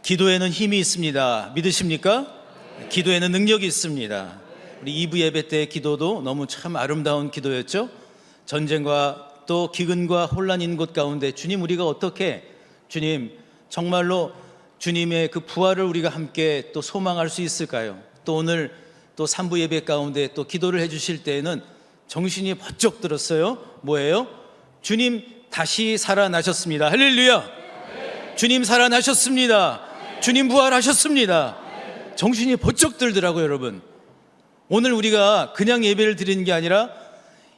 기도에는 힘이 있습니다. 믿으십니까? 기도에는 능력이 있습니다. 우리 2부 예배 때의 기도도 너무 참 아름다운 기도였죠. 전쟁과 또 기근과 혼란인 곳 가운데 주님, 우리가 어떻게 주님 정말로 주님의 그 부활을 우리가 함께 또 소망할 수 있을까요? 또 오늘 또 3부 예배 가운데 또 기도를 해주실 때에는 정신이 번쩍 들었어요. 뭐예요? 주님 다시 살아나셨습니다. 할렐루야. 주님 살아나셨습니다. 주님 부활하셨습니다. 정신이 번쩍 들더라고요. 여러분, 오늘 우리가 그냥 예배를 드리는 게 아니라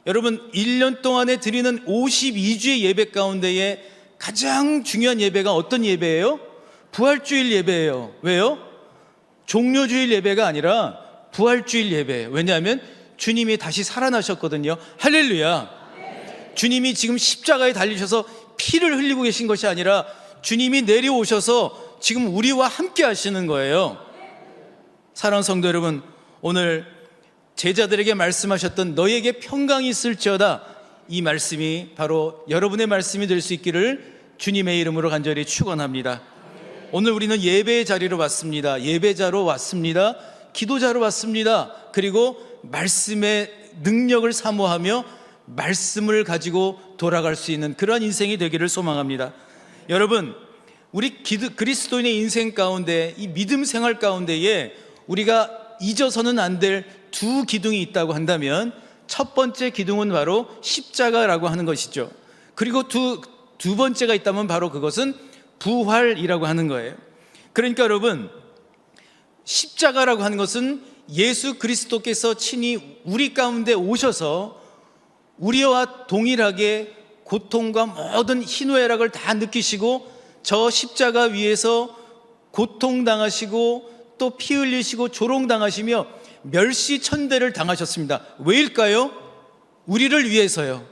여러분 1년 동안에 드리는 52주의 예배 가운데에 가장 중요한 예배가 어떤 예배예요? 부활주일 예배예요. 왜요? 종료주일 예배가 아니라 부활주일 예배예요. 왜냐하면 주님이 다시 살아나셨거든요. 할렐루야. 주님이 지금 십자가에 달리셔서 피를 흘리고 계신 것이 아니라 주님이 내려오셔서 지금 우리와 함께 하시는 거예요. 사랑하는 성도 여러분, 오늘 제자들에게 말씀하셨던 너에게 평강이 있을지어다, 이 말씀이 바로 여러분의 말씀이 될 수 있기를 주님의 이름으로 간절히 축원합니다. 오늘 우리는 예배의 자리로 왔습니다. 예배자로 왔습니다. 기도자로 왔습니다. 그리고 말씀의 능력을 사모하며 말씀을 가지고 돌아갈 수 있는 그러한 인생이 되기를 소망합니다. 여러분, 우리 그리스도인의 인생 가운데, 이 믿음 생활 가운데에 우리가 잊어서는 안 될 두 기둥이 있다고 한다면 첫 번째 기둥은 바로 십자가라고 하는 것이죠. 그리고 두 번째가 있다면 바로 그것은 부활이라고 하는 거예요. 그러니까 여러분, 십자가라고 하는 것은 예수 그리스도께서 친히 우리 가운데 오셔서 우리와 동일하게 고통과 모든 희노애락을 다 느끼시고 저 십자가 위에서 고통당하시고 또 피 흘리시고 조롱당하시며 멸시천대를 당하셨습니다. 왜일까요? 우리를 위해서요.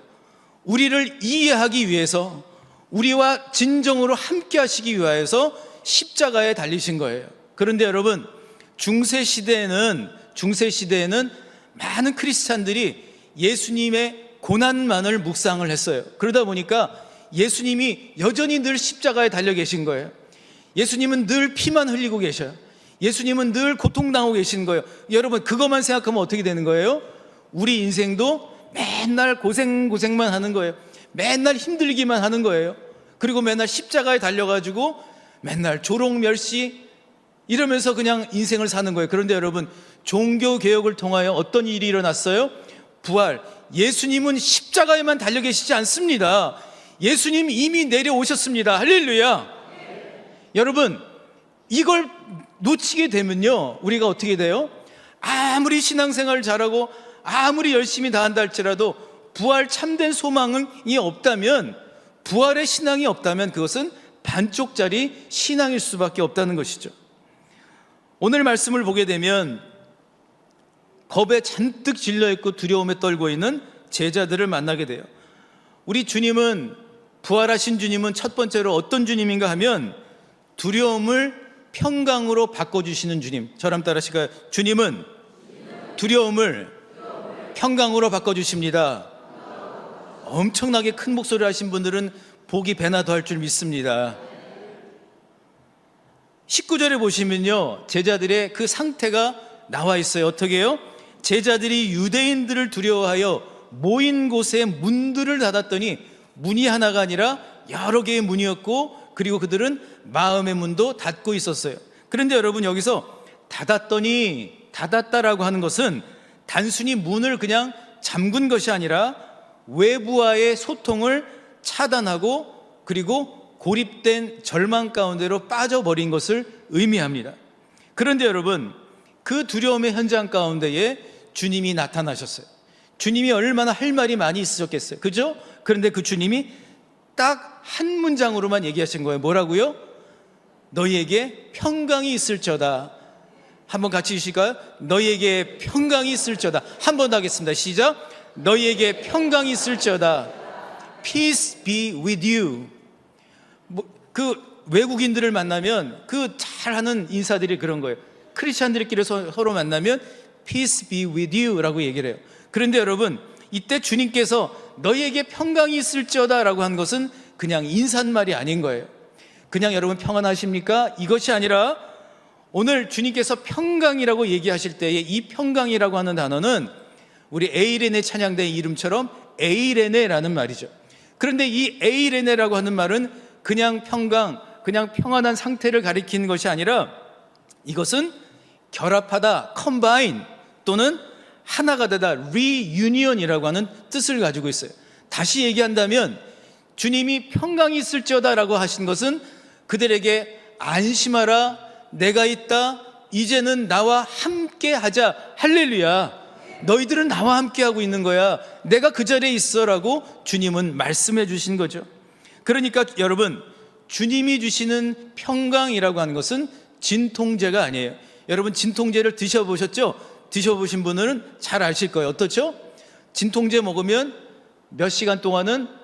우리를 이해하기 위해서, 우리와 진정으로 함께 하시기 위하여서 십자가에 달리신 거예요. 그런데 여러분, 중세시대에는 많은 크리스찬들이 예수님의 고난만을 묵상을 했어요. 그러다 보니까 예수님이 여전히 늘 십자가에 달려 계신 거예요. 예수님은 늘 피만 흘리고 계셔요. 예수님은 늘 고통당하고 계신 거예요. 여러분, 그것만 생각하면 어떻게 되는 거예요? 우리 인생도 맨날 고생만 하는 거예요. 맨날 힘들기만 하는 거예요. 그리고 맨날 십자가에 달려가지고 맨날 조롱 멸시 이러면서 그냥 인생을 사는 거예요. 그런데 여러분, 종교개혁을 통하여 어떤 일이 일어났어요? 부활. 예수님은 십자가에만 달려 계시지 않습니다. 예수님 이미 내려오셨습니다. 할렐루야. 여러분, 이걸 놓치게 되면요, 우리가 어떻게 돼요? 아무리 신앙생활을 잘하고 아무리 열심히 다한다 할지라도 부활 참된 소망이 없다면, 부활의 신앙이 없다면 그것은 반쪽짜리 신앙일 수밖에 없다는 것이죠. 오늘 말씀을 보게 되면 겁에 잔뜩 질려있고 두려움에 떨고 있는 제자들을 만나게 돼요. 우리 주님은, 부활하신 주님은 첫 번째로 어떤 주님인가 하면 두려움을 평강으로 바꿔주시는 주님. 저랑 따라 하실까요? 주님은 두려움을 평강으로 바꿔주십니다. 엄청나게 큰 목소리를 하신 분들은 복이 배나 더할 줄 믿습니다. 19절에 보시면요, 제자들의 그 상태가 나와 있어요. 어떻게 해요? 제자들이 유대인들을 두려워하여 모인 곳에 문들을 닫았더니 문이 하나가 아니라 여러 개의 문이었고, 그리고 그들은 마음의 문도 닫고 있었어요. 그런데 여러분, 여기서 닫았다라고 하는 것은 단순히 문을 그냥 잠근 것이 아니라 외부와의 소통을 차단하고 그리고 고립된 절망 가운데로 빠져버린 것을 의미합니다. 그런데 여러분, 그 두려움의 현장 가운데에 주님이 나타나셨어요. 주님이 얼마나 할 말이 많이 있으셨겠어요. 그죠? 그런데 그 주님이 딱 한 문장으로만 얘기하신 거예요. 뭐라고요? 너희에게 평강이 있을지어다. 한번 같이 주실까요? 너희에게 평강이 있을지어다. 한 번 더 하겠습니다. 시작. 너희에게 평강이 있을지어다. Peace be with you. 그 외국인들을 만나면 그 잘하는 인사들이 그런 거예요. 크리스찬들끼리 서로 만나면 Peace be with you 라고 얘기를 해요. 그런데 여러분, 이때 주님께서 너희에게 평강이 있을지어다 라고 한 것은 그냥 인사말이 아닌 거예요. 그냥 여러분 평안하십니까? 이것이 아니라 오늘 주님께서 평강이라고 얘기하실 때에 이 평강이라고 하는 단어는 우리 에이레네 찬양대의 이름처럼 에이레네라는 말이죠. 그런데 이 에이레네라고 하는 말은 그냥 평강, 그냥 평안한 상태를 가리키는 것이 아니라 이것은 결합하다, 컴바인 또는 하나가 되다, 리유니언이라고 하는 뜻을 가지고 있어요. 다시 얘기한다면 주님이 평강이 있을지어다라고 하신 것은 그들에게 안심하라, 내가 있다, 이제는 나와 함께 하자, 할렐루야, 너희들은 나와 함께 하고 있는 거야, 내가 그 자리에 있어라고 주님은 말씀해 주신 거죠. 그러니까 여러분, 주님이 주시는 평강이라고 하는 것은 진통제가 아니에요. 여러분 진통제를 드셔보셨죠? 드셔보신 분은 잘 아실 거예요. 어떻죠? 진통제 먹으면 몇 시간 동안은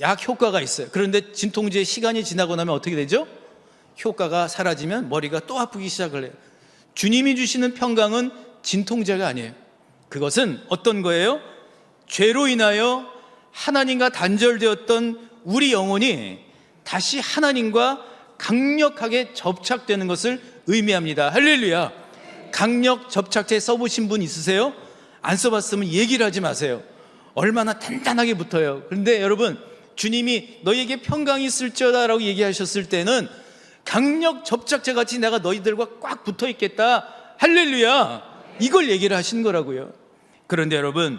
약 효과가 있어요. 그런데 진통제 시간이 지나고 나면 어떻게 되죠? 효과가 사라지면 머리가 또 아프기 시작을 해요. 주님이 주시는 평강은 진통제가 아니에요. 그것은 어떤 거예요? 죄로 인하여 하나님과 단절되었던 우리 영혼이 다시 하나님과 강력하게 접착되는 것을 의미합니다. 할렐루야. 강력 접착제 써보신 분 있으세요? 안 써봤으면 얘기를 하지 마세요. 얼마나 단단하게 붙어요. 그런데 여러분, 주님이 너희에게 평강이 있을지어다 라고 얘기하셨을 때는 강력 접착제 같이 내가 너희들과 꽉 붙어 있겠다, 할렐루야, 이걸 얘기를 하신 거라고요. 그런데 여러분,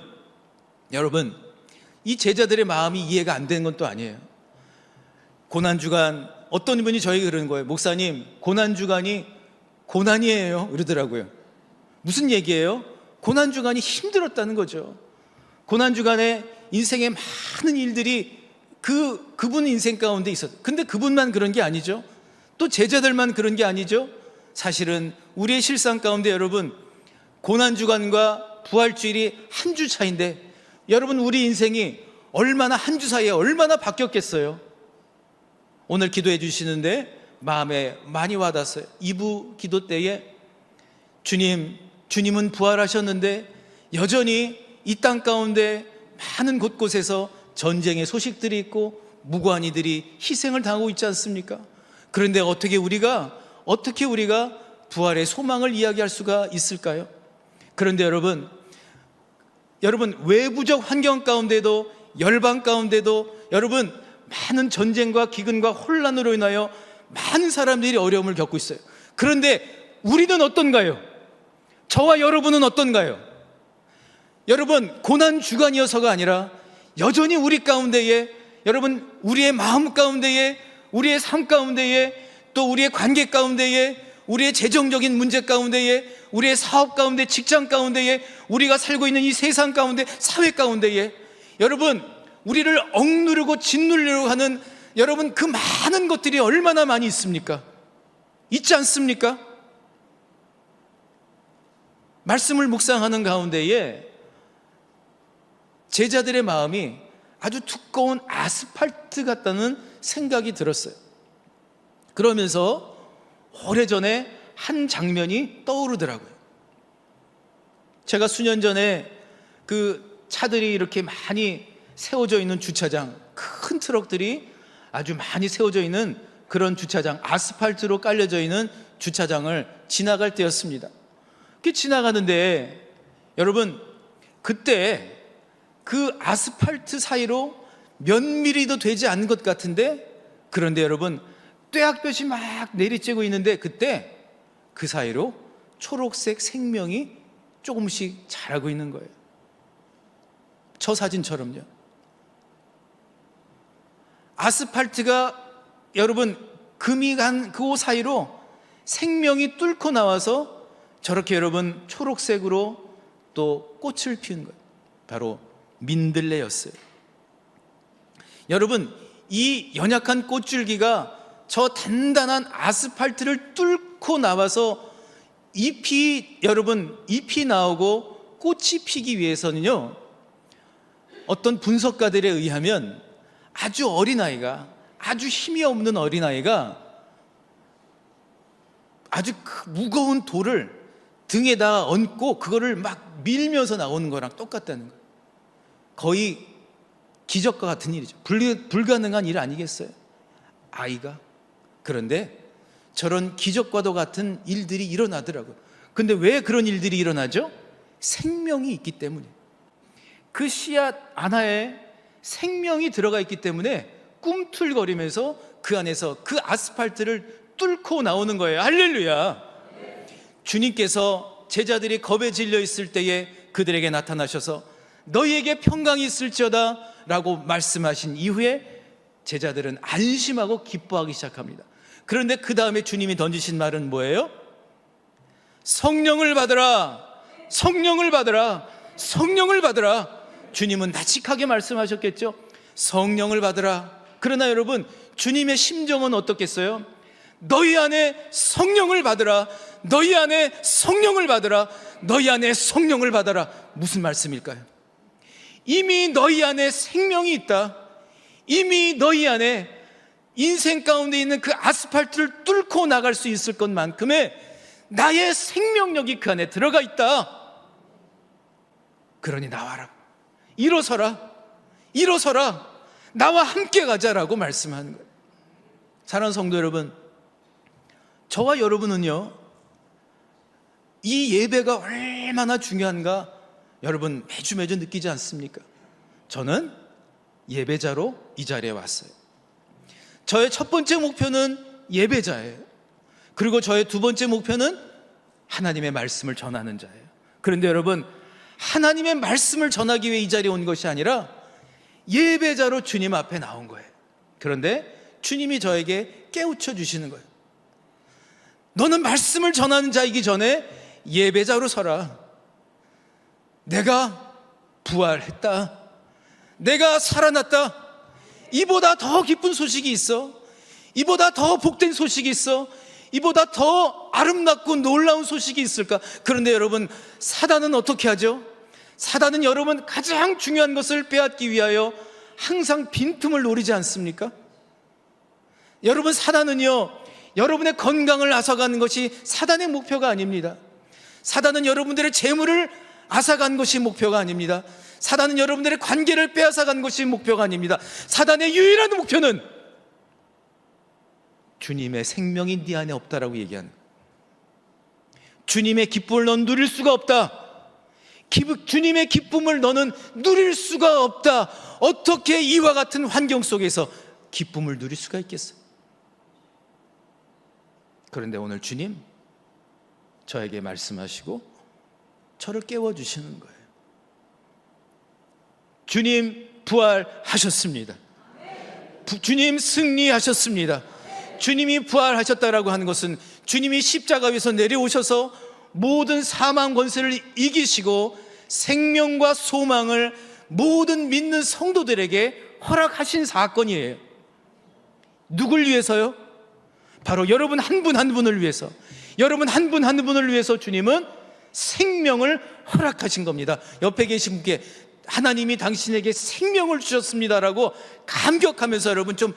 이 제자들의 마음이 이해가 안 되는 건 또 아니에요. 고난주간, 어떤 분이 저에게 그러는 거예요. 목사님, 고난주간이 고난이에요, 이러더라고요. 무슨 얘기예요? 고난주간이 힘들었다는 거죠. 고난주간에 인생에 많은 일들이 그분 인생 가운데 있었어요. 근데 그분만 그런 게 아니죠. 또 제자들만 그런 게 아니죠. 사실은 우리의 실상 가운데 여러분, 고난주간과 부활주일이 한 주 차인데 여러분, 우리 인생이 얼마나 한 주 사이에 얼마나 바뀌었겠어요. 오늘 기도해 주시는데 마음에 많이 와닿았어요. 2부 기도 때에 주님은 부활하셨는데 여전히 이 땅 가운데 많은 곳곳에서 전쟁의 소식들이 있고 무고한 이들이 희생을 당하고 있지 않습니까? 그런데 어떻게 우리가 부활의 소망을 이야기할 수가 있을까요? 그런데 여러분, 외부적 환경 가운데도, 열방 가운데도 여러분, 많은 전쟁과 기근과 혼란으로 인하여 많은 사람들이 어려움을 겪고 있어요. 그런데 우리는 어떤가요? 저와 여러분은 어떤가요? 여러분, 고난 주간이어서가 아니라 여전히 우리 가운데에, 여러분, 우리의 마음 가운데에, 우리의 삶 가운데에, 또 우리의 관계 가운데에, 우리의 재정적인 문제 가운데에, 우리의 사업 가운데, 직장 가운데에, 우리가 살고 있는 이 세상 가운데, 사회 가운데에 여러분, 우리를 억누르고 짓누르려고 하는 여러분, 그 많은 것들이 얼마나 많이 있습니까? 있지 않습니까? 말씀을 묵상하는 가운데에 제자들의 마음이 아주 두꺼운 아스팔트 같다는 생각이 들었어요. 그러면서 오래전에 한 장면이 떠오르더라고요. 제가 수년 전에 그 차들이 이렇게 많이 세워져 있는 주차장, 큰 트럭들이 아주 많이 세워져 있는 그런 주차장, 아스팔트로 깔려져 있는 주차장을 지나갈 때였습니다. 그 지나가는데 여러분, 그때 그 아스팔트 사이로 몇 미리도 되지 않은 것 같은데, 그런데 여러분, 떼약볕이 막 내리쬐고 있는데 그때 그 사이로 초록색 생명이 조금씩 자라고 있는 거예요. 저 사진처럼요. 아스팔트가 여러분, 금이 간 그 사이로 생명이 뚫고 나와서 저렇게 여러분 초록색으로 또 꽃을 피운 거예요. 바로 민들레였어요. 여러분, 이 연약한 꽃줄기가 저 단단한 아스팔트를 뚫고 나와서 잎이 나오고 꽃이 피기 위해서는요, 어떤 분석가들에 의하면 아주 어린아이가, 아주 힘이 없는 어린아이가 아주 무거운 돌을 등에다 얹고 그거를 막 밀면서 나오는 거랑 똑같다는 거예요. 거의 기적과 같은 일이죠. 불가능한 일 아니겠어요? 아이가 그런데 저런 기적과도 같은 일들이 일어나더라고요. 근데 왜 그런 일들이 일어나죠? 생명이 있기 때문에. 그 씨앗 하나에 생명이 들어가 있기 때문에 꿈틀거리면서 그 안에서 그 아스팔트를 뚫고 나오는 거예요. 할렐루야. 주님께서 제자들이 겁에 질려 있을 때에 그들에게 나타나셔서 너희에게 평강이 있을지어다 라고 말씀하신 이후에 제자들은 안심하고 기뻐하기 시작합니다. 그런데 그 다음에 주님이 던지신 말은 뭐예요? 성령을 받으라, 성령을 받으라, 성령을 받으라. 주님은 나직하게 말씀하셨겠죠. 성령을 받으라. 그러나 여러분, 주님의 심정은 어떻겠어요? 너희 안에 성령을 받으라, 너희 안에 성령을 받으라, 너희 안에 성령을 받아라. 무슨 말씀일까요? 이미 너희 안에 생명이 있다. 이미 너희 안에 인생 가운데 있는 그 아스팔트를 뚫고 나갈 수 있을 것만큼의 나의 생명력이 그 안에 들어가 있다. 그러니 나와라, 일어서라, 일어서라, 나와 함께 가자라고 말씀하는 거예요. 사랑하는 성도 여러분, 저와 여러분은요, 이 예배가 얼마나 중요한가 여러분 매주 느끼지 않습니까? 저는 예배자로 이 자리에 왔어요. 저의 첫 번째 목표는 예배자예요. 그리고 저의 두 번째 목표는 하나님의 말씀을 전하는 자예요. 그런데 여러분, 하나님의 말씀을 전하기 위해 이 자리에 온 것이 아니라 예배자로 주님 앞에 나온 거예요. 그런데 주님이 저에게 깨우쳐 주시는 거예요. 너는 말씀을 전하는 자이기 전에 예배자로 서라. 내가 부활했다, 내가 살아났다. 이보다 더 기쁜 소식이 있어? 이보다 더 복된 소식이 있어? 이보다 더 아름답고 놀라운 소식이 있을까? 그런데 여러분, 사단은 어떻게 하죠? 사단은 여러분 가장 중요한 것을 빼앗기 위하여 항상 빈틈을 노리지 않습니까? 여러분, 사단은요, 여러분의 건강을 앗아가는 것이 사단의 목표가 아닙니다. 사단은 여러분들의 재물을 앗아간 것이 목표가 아닙니다. 사단은 여러분들의 관계를 빼앗아간 것이 목표가 아닙니다. 사단의 유일한 목표는 주님의 생명이 네 안에 없다라고 얘기하는 거예요. 주님의 기쁨을 넌 누릴 수가 없다. 주님의 기쁨을 너는 누릴 수가 없다. 어떻게 이와 같은 환경 속에서 기쁨을 누릴 수가 있겠어? 그런데 오늘 주님 저에게 말씀하시고 저를 깨워주시는 거예요. 주님 부활하셨습니다. 주님 승리하셨습니다. 주님이 부활하셨다라고 하는 것은 주님이 십자가 위에서 내려오셔서 모든 사망 권세를 이기시고 생명과 소망을 모든 믿는 성도들에게 허락하신 사건이에요. 누굴 위해서요? 바로 여러분 한 분 한 분을 위해서, 여러분 한 분 한 분을 위해서 주님은 생명을 허락하신 겁니다. 옆에 계신 분께 하나님이 당신에게 생명을 주셨습니다라고 감격하면서 여러분 좀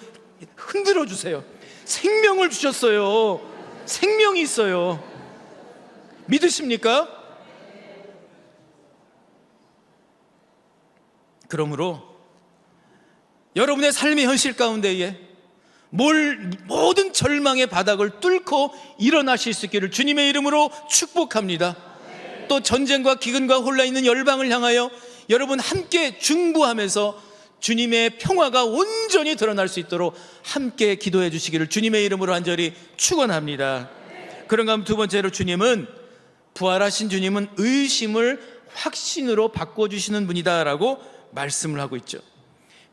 흔들어 주세요. 생명을 주셨어요. 생명이 있어요. 믿으십니까? 그러므로 여러분의 삶의 현실 가운데에 모든 절망의 바닥을 뚫고 일어나실 수 있기를 주님의 이름으로 축복합니다. 또 전쟁과 기근과 혼란 있는 열방을 향하여 여러분 함께 중보하면서 주님의 평화가 온전히 드러날 수 있도록 함께 기도해 주시기를 주님의 이름으로 간절히 축원합니다. 그런가 하면 두 번째로 부활하신 주님은 의심을 확신으로 바꿔주시는 분이다라고 말씀을 하고 있죠.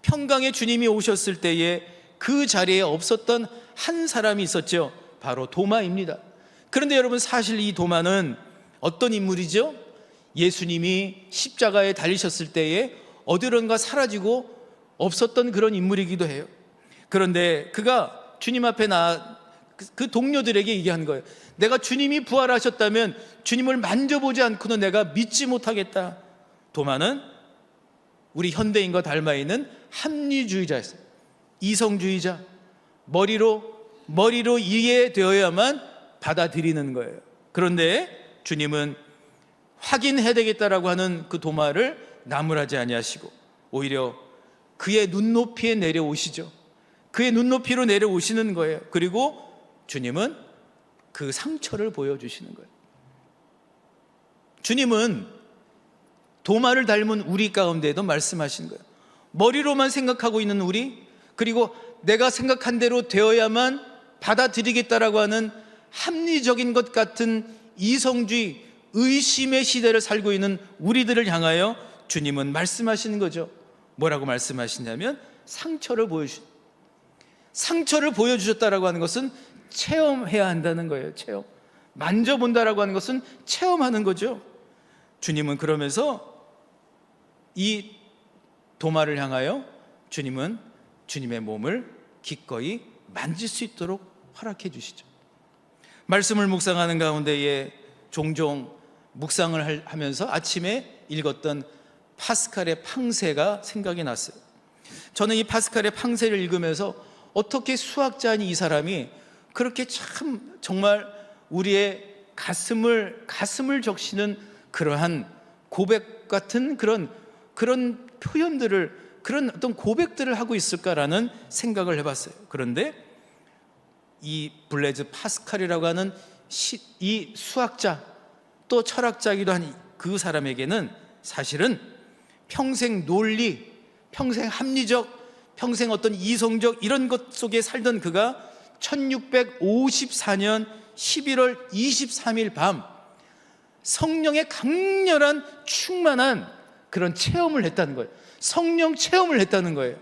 평강의 주님이 오셨을 때에 그 자리에 없었던 한 사람이 있었죠. 바로 도마입니다. 그런데 여러분, 사실 이 도마는 어떤 인물이죠? 예수님이 십자가에 달리셨을 때에 어디론가 사라지고 없었던 그런 인물이기도 해요. 그런데 그가 주님 앞에 그 동료들에게 얘기한 거예요. 내가 주님이 부활하셨다면 주님을 만져보지 않고는 내가 믿지 못하겠다. 도마는 우리 현대인과 닮아 있는 합리주의자였어요. 이성주의자, 머리로 이해되어야만 받아들이는 거예요. 그런데 주님은 확인해야 되겠다라고 하는 그 도마를 나무라지 아니하시고 오히려 그의 눈높이에 내려오시죠. 그의 눈높이로 내려오시는 거예요. 그리고 주님은 그 상처를 보여주시는 거예요. 주님은 도마를 닮은 우리 가운데에도 말씀하신 거예요. 머리로만 생각하고 있는 우리, 그리고 내가 생각한 대로 되어야만 받아들이겠다라고 하는 합리적인 것 같은 이성주의, 의심의 시대를 살고 있는 우리들을 향하여 주님은 말씀하시는 거죠. 뭐라고 말씀하시냐면 상처를 보여주셨다라고 하는 것은 체험해야 한다는 거예요. 체험. 만져본다라고 하는 것은 체험하는 거죠. 주님은 그러면서 이 도마를 향하여 주님은 주님의 몸을 기꺼이 만질 수 있도록 허락해 주시죠. 말씀을 묵상하는 가운데에 종종 묵상을 하면서 아침에 읽었던 파스칼의 팡세가 생각이 났어요. 저는 이 파스칼의 팡세를 읽으면서 어떻게 수학자인 이 사람이 그렇게 참 정말 우리의 가슴을 적시는 그러한 고백 같은 그런 표현들을, 그런 어떤 고백들을 하고 있을까라는 생각을 해봤어요. 그런데 이 블레즈 파스칼이라고 하는 이 수학자 또 철학자이기도 한 그 사람에게는 사실은 평생 논리, 평생 합리적, 평생 어떤 이성적 이런 것 속에 살던 그가 1654년 11월 23일 밤 성령의 강렬한 충만한 그런 체험을 했다는 거예요. 성령 체험을 했다는 거예요.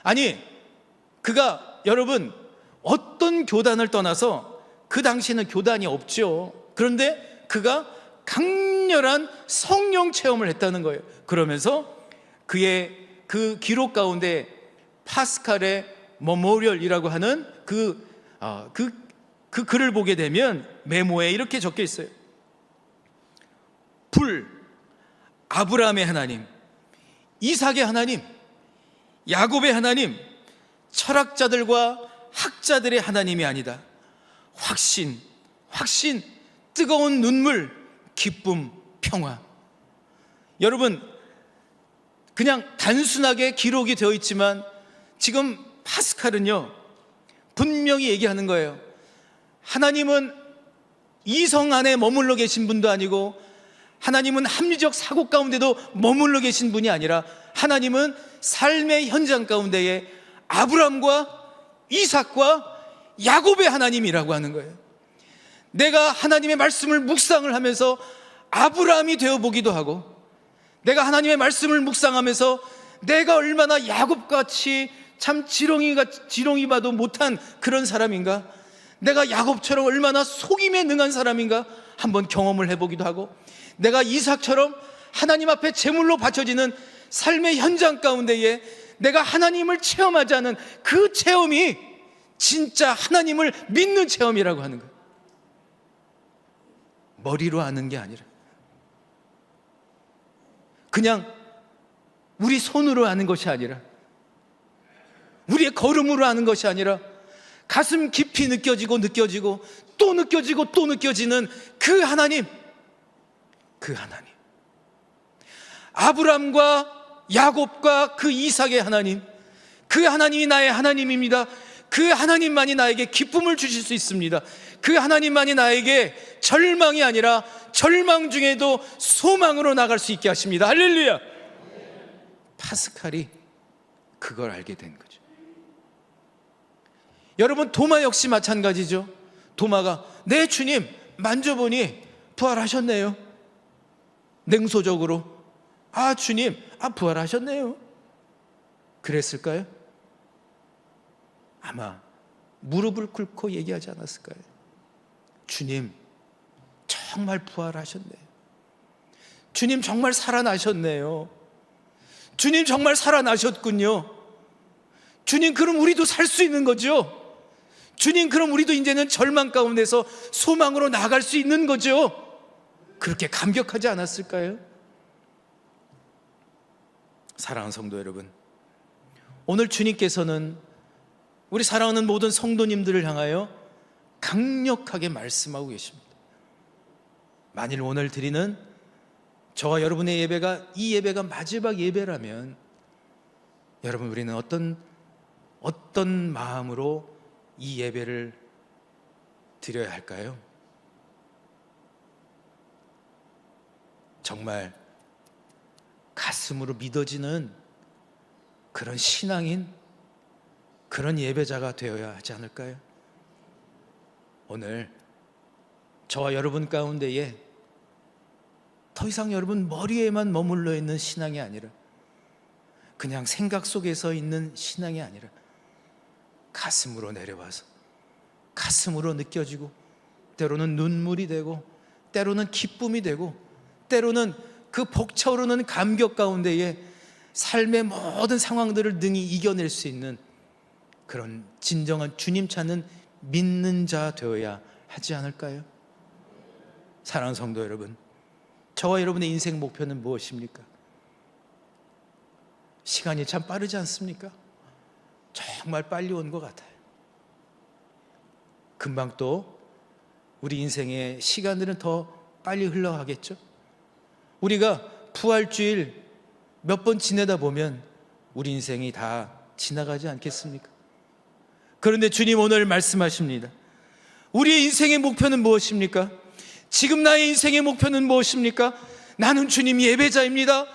아니, 그가 여러분 어떤 교단을 떠나서, 그 당시에는 교단이 없죠. 그런데 그가 강렬한 성령 체험을 했다는 거예요. 그러면서 그의 그 기록 가운데 파스칼의 메모리얼이라고 하는 그 글을 보게 되면 메모에 이렇게 적혀 있어요. 불, 아브라함의 하나님, 이삭의 하나님, 야곱의 하나님, 철학자들과 학자들의 하나님이 아니다. 확신, 뜨거운 눈물, 기쁨, 평화. 여러분, 그냥 단순하게 기록이 되어 있지만 지금 파스칼은요 분명히 얘기하는 거예요. 하나님은 이성 안에 머물러 계신 분도 아니고, 하나님은 합리적 사고 가운데도 머물러 계신 분이 아니라, 하나님은 삶의 현장 가운데에 아브라함과 이삭과 야곱의 하나님이라고 하는 거예요. 내가 하나님의 말씀을 묵상을 하면서 아브라함이 되어보기도 하고, 내가 하나님의 말씀을 묵상하면서 내가 얼마나 야곱같이 참 지렁이 봐도 못한 그런 사람인가, 내가 야곱처럼 얼마나 속임에 능한 사람인가 한번 경험을 해보기도 하고, 내가 이삭처럼 하나님 앞에 제물로 바쳐지는 삶의 현장 가운데에 내가 하나님을 체험하지 않은 그 체험이 진짜 하나님을 믿는 체험이라고 하는 거예요. 머리로 아는 게 아니라, 그냥 우리 손으로 아는 것이 아니라, 우리의 걸음으로 아는 것이 아니라, 가슴 깊이 느껴지고 또 느껴지는 그 하나님, 아브람과 야곱과 그 이삭의 하나님, 그 하나님이 나의 하나님입니다. 그 하나님만이 나에게 기쁨을 주실 수 있습니다. 그 하나님만이 나에게 절망이 아니라 절망 중에도 소망으로 나갈 수 있게 하십니다. 할렐루야. 파스칼이 그걸 알게 된 거죠. 여러분, 도마 역시 마찬가지죠. 도마가 네 주님 만져보니 부활하셨네요. 냉소적으로 주님 부활하셨네요. 그랬을까요? 아마 무릎을 꿇고 얘기하지 않았을까요? 주님 정말 부활하셨네요. 주님 정말 살아나셨네요. 주님 정말 살아나셨군요. 주님, 그럼 우리도 살 수 있는 거죠? 주님, 그럼 우리도 이제는 절망 가운데서 소망으로 나아갈 수 있는 거죠? 그렇게 감격하지 않았을까요? 사랑하는 성도 여러분, 오늘 주님께서는 우리 사랑하는 모든 성도님들을 향하여 강력하게 말씀하고 계십니다. 만일 오늘 드리는 저와 여러분의 예배가, 이 예배가 마지막 예배라면, 여러분, 우리는 어떤 마음으로 이 예배를 드려야 할까요? 정말 가슴으로 믿어지는 그런 신앙인, 그런 예배자가 되어야 하지 않을까요? 오늘 저와 여러분 가운데에 더 이상 여러분 머리에만 머물러 있는 신앙이 아니라, 그냥 생각 속에서 있는 신앙이 아니라 가슴으로 내려와서 가슴으로 느껴지고, 때로는 눈물이 되고, 때로는 기쁨이 되고, 때로는 그 벅차오르는 감격 가운데에 삶의 모든 상황들을 능히 이겨낼 수 있는 그런 진정한 주님 찾는 믿는 자 되어야 하지 않을까요? 사랑하는 성도 여러분, 저와 여러분의 인생 목표는 무엇입니까? 시간이 참 빠르지 않습니까? 정말 빨리 온 것 같아요. 금방 또 우리 인생의 시간들은 더 빨리 흘러가겠죠? 우리가 부활주일 몇 번 지내다 보면 우리 인생이 다 지나가지 않겠습니까? 그런데 주님 오늘 말씀하십니다. 우리의 인생의 목표는 무엇입니까? 지금 나의 인생의 목표는 무엇입니까? 나는 주님 예배자입니다.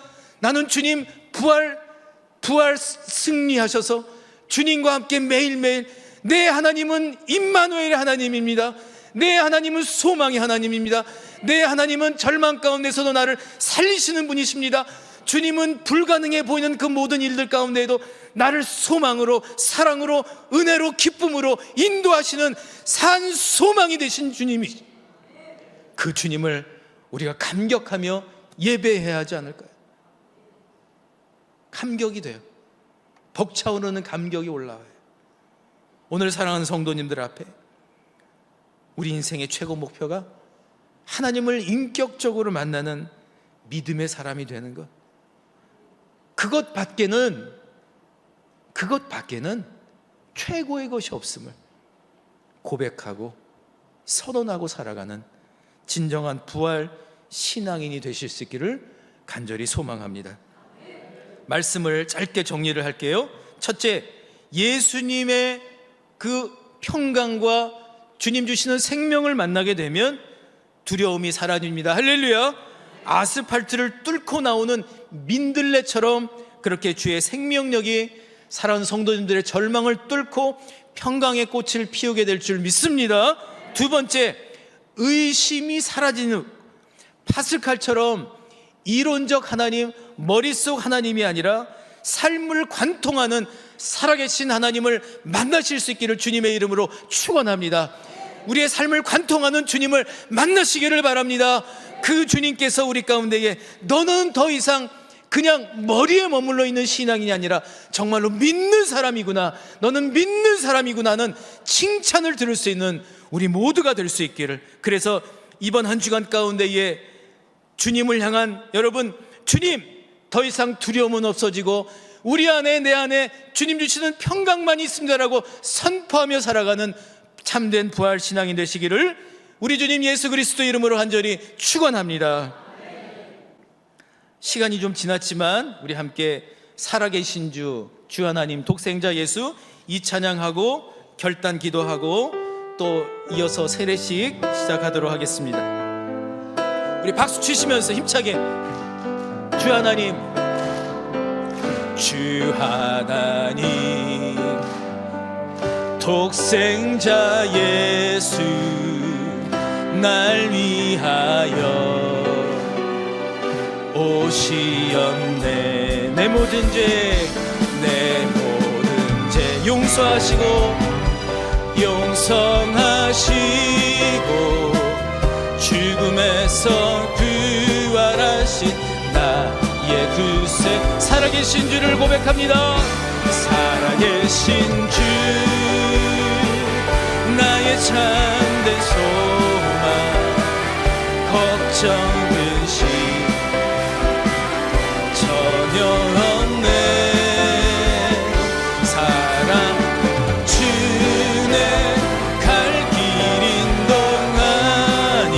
나는 주님 부활 승리하셔서 주님과 함께 매일매일, 내 하나님은 임마누엘의 하나님입니다. 내 하나님은 소망의 하나님입니다. 내 하나님은 절망 가운데서도 나를 살리시는 분이십니다. 주님은 불가능해 보이는 그 모든 일들 가운데에도 나를 소망으로, 사랑으로, 은혜로, 기쁨으로 인도하시는 산 소망이 되신 주님이, 그 주님을 우리가 감격하며 예배해야 하지 않을까요? 감격이 돼요. 벅차오르는 감격이 올라와요. 오늘 사랑하는 성도님들 앞에 우리 인생의 최고 목표가 하나님을 인격적으로 만나는 믿음의 사람이 되는 것, 그것 밖에는 최고의 것이 없음을 고백하고 선언하고 살아가는 진정한 부활 신앙인이 되실 수 있기를 간절히 소망합니다. 말씀을 짧게 정리를 할게요. 첫째, 예수님의 그 평강과 주님 주시는 생명을 만나게 되면 두려움이 사라집니다. 할렐루야. 아스팔트를 뚫고 나오는 민들레처럼 그렇게 주의 생명력이 사랑하는 성도님들의 절망을 뚫고 평강의 꽃을 피우게 될 줄 믿습니다. 두 번째, 의심이 사라지는, 파스칼처럼 이론적 하나님, 머릿속 하나님이 아니라 삶을 관통하는 살아계신 하나님을 만나실 수 있기를 주님의 이름으로 축원합니다. 우리의 삶을 관통하는 주님을 만나시기를 바랍니다. 그 주님께서 우리 가운데에 너는 더 이상 그냥 머리에 머물러 있는 신앙이 아니라 정말로 믿는 사람이구나, 너는 믿는 사람이구나는 칭찬을 들을 수 있는 우리 모두가 될 수 있기를. 그래서 이번 한 주간 가운데에 주님을 향한, 여러분, 주님 더 이상 두려움은 없어지고 우리 안에, 내 안에 주님 주시는 평강만 있습니다라고 선포하며 살아가는 참된 부활 신앙이 되시기를 우리 주님 예수 그리스도 이름으로 간절히 축원합니다. 시간이 좀 지났지만 우리 함께 살아계신 주 하나님 독생자 예수 이 찬양하고 결단 기도하고 또 이어서 세례식 시작하도록 하겠습니다. 우리 박수 치시면서 힘차게 주 하나님, 주 하나님 독생자 예수 날 위하여 오시었네. 내 모든 죄 용서하시고 죽음에서 부활하신 나의 구세, 살아계신 주를 고백합니다. 살아계신 주 나의 참된 소망, 걱정 근심 전혀 없네. 사랑 주네 갈 길인 동안이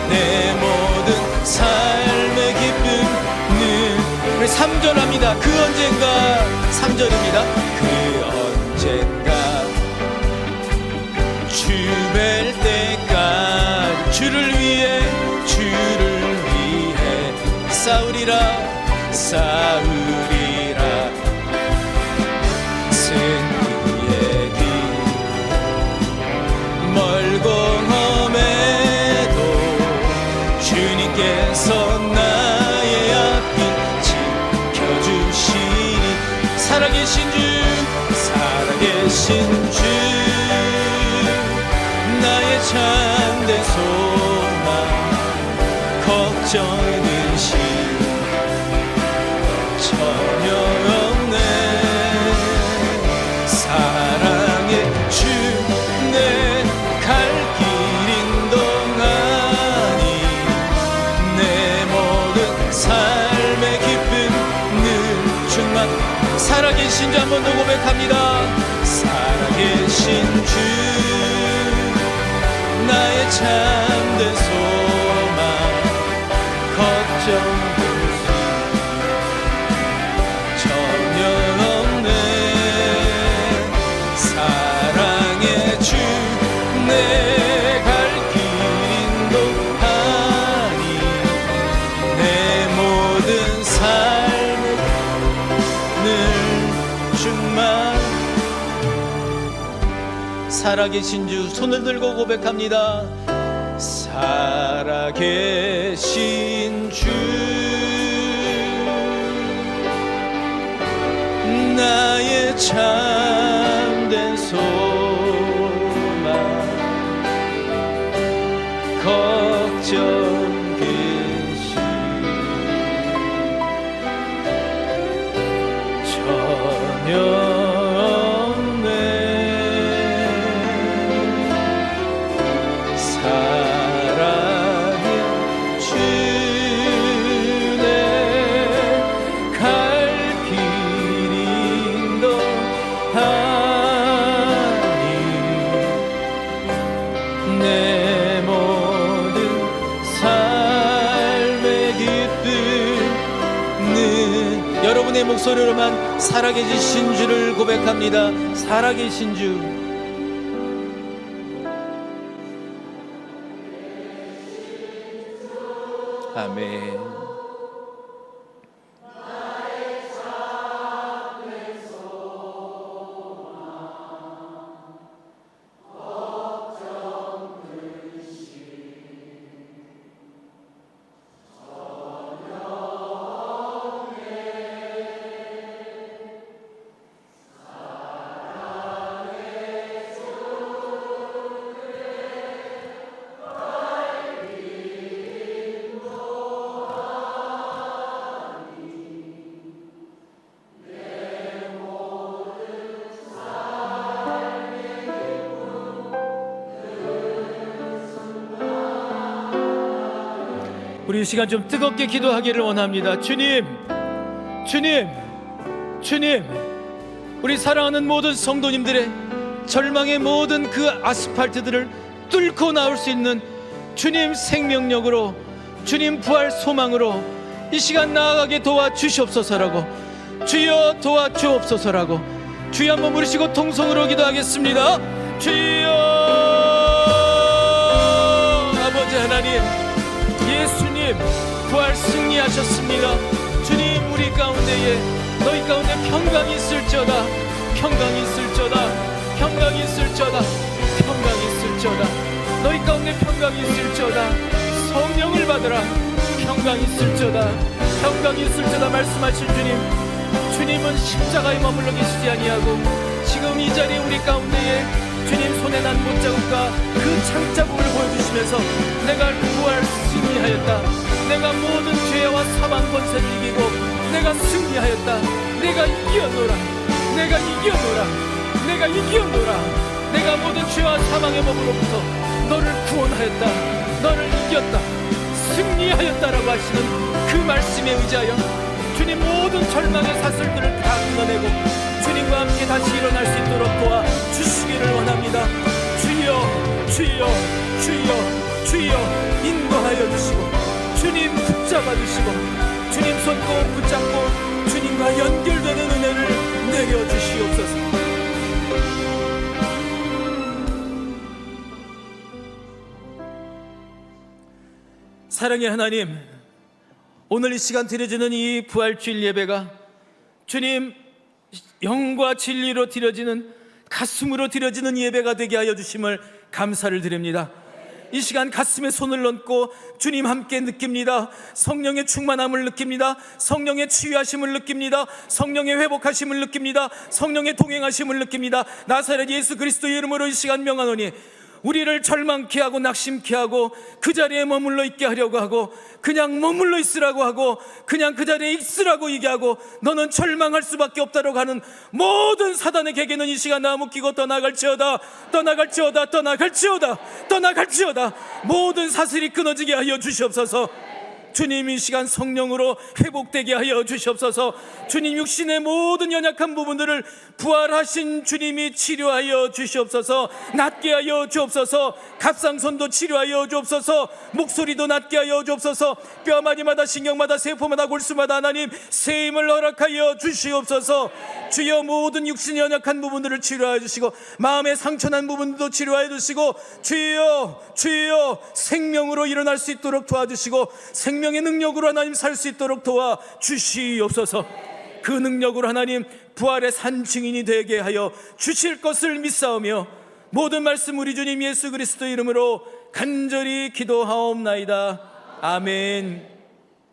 내 모든 삶의 기쁨은, 우리 3절합니다. 그 언젠가, 3절입니다. 그 언젠가 주 쌓으리라. 승리의 길 멀고 험해도 주님께서 나의 앞길 지켜주시니 살아계신 주 나의 참된 소망 걱정은 시 전혀 없네. 사랑의 주 내 갈 길인 동안이 내 모든 삶의 기쁨 늘 충만. 살아계신 주 한 번 더 고백합니다. 살아계신 주 나의 참된 소망 걱정은 전혀 없네. 사랑의 주 내 갈 길인 동안이 내 모든 삶을 늘 충만. 살아계신 주 손을 들고 고백합니다. 살아계신 주 나의 참된 소망 걱정 계시 전혀 여러분의 목소리로만 살아계신 주를 고백합니다. 살아계신 주. 아멘. 우리 이 시간 좀 뜨겁게 기도하기를 원합니다. 주님, 주님, 주님, 우리 사랑하는 모든 성도님들의 절망의 모든 그 아스팔트들을 뚫고 나올 수 있는 주님 생명력으로, 주님 부활 소망으로 이 시간 나아가게 도와주시옵소서라고, 주여 도와주옵소서라고 주여 한번 부르시고 통성으로 기도하겠습니다. 주여. 아버지 하나님, 예수님 부활 승리하셨습니다. 주님, 우리 가운데에 너희 가운데 평강이 있을지어다, 평강이 있을지어다, 평강이 있을지어다, 평강이 있을지어다. 너희 가운데 평강이 있을지어다. 성령을 받으라. 평강이 있을지어다, 평강이 있을지어다 말씀하신 주님, 주님은 십자가에 머물러 계시지 아니하고 지금 이 자리에 우리 가운데에 주님 손에 난 못자국과 그 창자국을 보여주시면서 내가 부활 승리하였다, 내가 모든 죄와 사망 권세를 이기고 내가 승리하였다, 내가 이겨노라, 내가 이겨노라, 내가 이겨노라, 내가 모든 죄와 사망의 법으로부터 너를 구원하였다, 너를 이겼다, 승리하였다라고 하시는 그 말씀에 의지하여 주님 모든 절망의 사슬들을 다 끊어내고 주님과 함께 다시 일어날 수 있도록 도와주시기를 원합니다. 주여, 주여, 주여, 주여 인도하여 주시고 주님 붙잡아 주시고 주님 손 꼭 붙잡고 주님과 연결되는 은혜를 내려주시옵소서. 사랑의 하나님, 오늘 이 시간 드려지는 이 부활주일 예배가 주님 영과 진리로 드려지는, 가슴으로 드려지는 예배가 되게 하여 주심을 감사를 드립니다. 이 시간 가슴에 손을 얹고 주님 함께 느낍니다. 성령의 충만함을 느낍니다. 성령의 치유하심을 느낍니다. 성령의 회복하심을 느낍니다. 성령의 동행하심을 느낍니다. 나사렛 예수 그리스도의 이름으로 이 시간 명하노니 우리를 절망케 하고 낙심케 하고 그 자리에 머물러 있게 하려고 하고 그냥 머물러 있으라고 하고 그냥 그 자리에 있으라고 얘기하고 너는 절망할 수밖에 없다고 하는 모든 사단의 계계는 이 시간 나 묶이고 떠나갈지어다, 떠나갈지어다, 떠나갈지어다, 떠나갈지어다. 모든 사슬이 끊어지게 하여 주시옵소서. 주님 이 시간 성령으로 회복되게 하여 주시옵소서. 주님 육신의 모든 연약한 부분들을 부활하신 주님이 치료하여 주시옵소서. 낫게 하여 주옵소서. 갑상선도 치료하여 주옵소서. 목소리도 낫게 하여 주옵소서. 뼈마디마다 신경마다 세포마다 골수마다 하나님 세임을 허락하여 주시옵소서. 주여 모든 육신의 연약한 부분들을 치료하여 주시고 마음의 상처난 부분도 치료하여 주시고 주여 생명으로 일어날 수 있도록 도와주시고 생명의 능력으로 하나님 살 수 있도록 도와주시옵소서. 그 능력으로 하나님 부활의 산 증인이 되게 하여 주실 것을 믿사오며 모든 말씀 우리 주님 예수 그리스도 이름으로 간절히 기도하옵나이다. 아멘.